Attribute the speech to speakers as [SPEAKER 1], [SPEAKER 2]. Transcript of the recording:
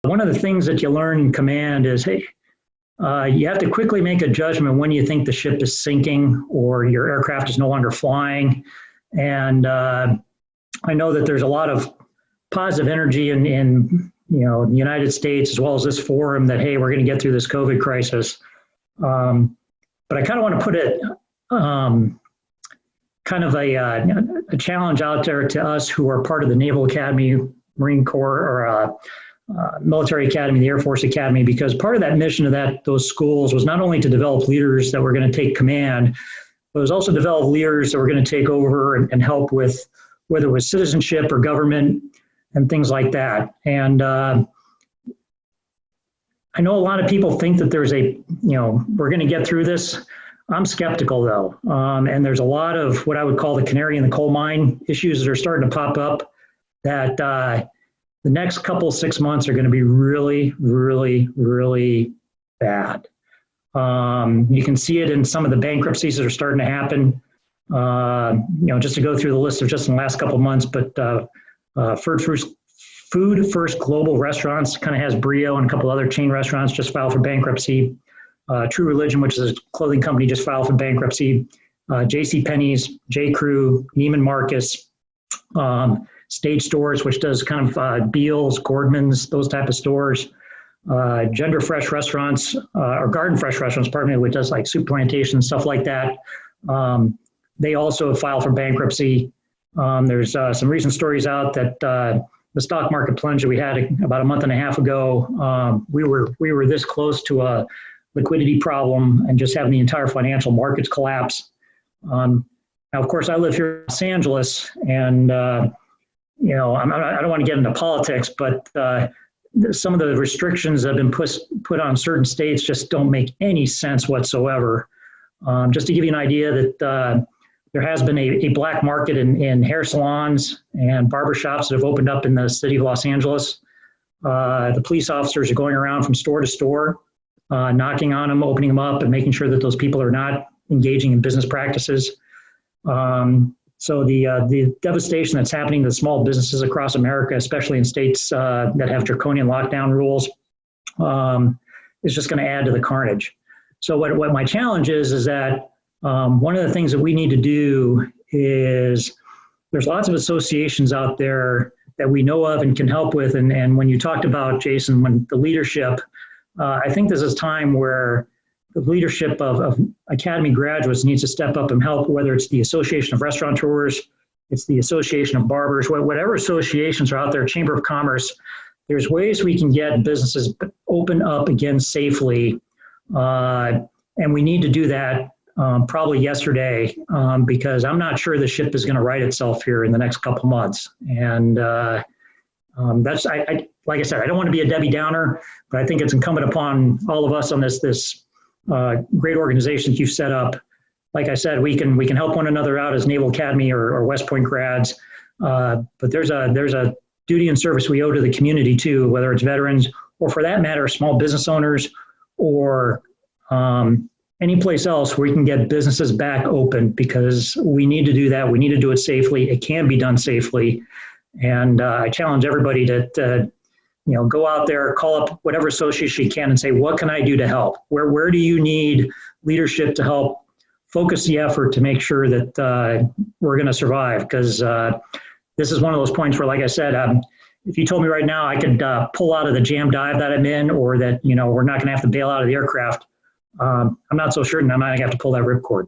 [SPEAKER 1] One of the things that you learn in command is, hey, you have to quickly make a judgment when you think the ship is sinking or your aircraft is no longer flying. And I know that there's a lot of positive energy in the United States as well as this forum that, hey, we're going to get through this COVID crisis. But I kind of want to put it kind of a challenge out there to us who are part of the Naval Academy, Marine Corps, or Military Academy, the Air Force Academy, because part of that mission of those schools was not only to develop leaders that were going to take command, but it was also develop leaders that were going to take over and help with whether it was citizenship or government and things like that. And I know a lot of people think that there's we're going to get through this. I'm skeptical though. And there's a lot of what I would call the canary in the coal mine issues that are starting to pop up that the next couple 6 months are going to be really, really, really bad. You can see it in some of the bankruptcies that are starting to happen. Just to go through the list of just in the last couple of months, but Food First Global Restaurants kind of has Brio and a couple other chain restaurants just filed for bankruptcy. True Religion, which is a clothing company, just filed for bankruptcy. JCPenney's, J. Crew, Neiman Marcus, Stage Stores, which does kind of Beals, Gordman's, those type of stores. Gender Fresh Restaurants, or Garden Fresh Restaurants, pardon me, which does like soup plantation, stuff like that. They also have filed for bankruptcy. There's some recent stories out that the stock market plunge that we had about a month and a half ago, we were this close to a liquidity problem and just having the entire financial markets collapse. Now, of course, I live here in Los Angeles, and I don't want to get into politics, but some of the restrictions that have been put on certain states just don't make any sense whatsoever. Just to give you an idea that there has been a black market in hair salons and barbershops that have opened up in the city of Los Angeles. The police officers are going around from store to store, knocking on them, opening them up, and making sure that those people are not engaging in business practices. So the devastation that's happening to small businesses across America, especially in states that have draconian lockdown rules, is just going to add to the carnage. So what my challenge is that one of the things that we need to do is there's lots of associations out there that we know of and can help with. And when you talked about, Jason, when the leadership, I think this is time where the leadership of Academy graduates needs to step up and help, whether it's the Association of Restaurateurs, it's the Association of Barbers, whatever associations are out there, Chamber of Commerce, there's ways we can get businesses open up again safely. And we need to do that probably yesterday, because I'm not sure the ship is going to right itself here in the next couple months. And that's, like I said, I don't want to be a Debbie Downer, but I think it's incumbent upon all of us on this great organization that you've set up. Like I said, we can help one another out as Naval Academy or West Point grads, but there's a duty and service we owe to the community too, whether it's veterans or, for that matter, small business owners or any place else where we can get businesses back open, because we need to do that. We need to do it safely. It can be done safely. And I challenge everybody to go out there, call up whatever association you can and say, what can I do to help? Where do you need leadership to help focus the effort to make sure that we're going to survive? Because this is one of those points where, like I said, if you told me right now I could pull out of the jam dive that I'm in, or that we're not going to have to bail out of the aircraft, I'm not so certain I'm not going to have to pull that ripcord.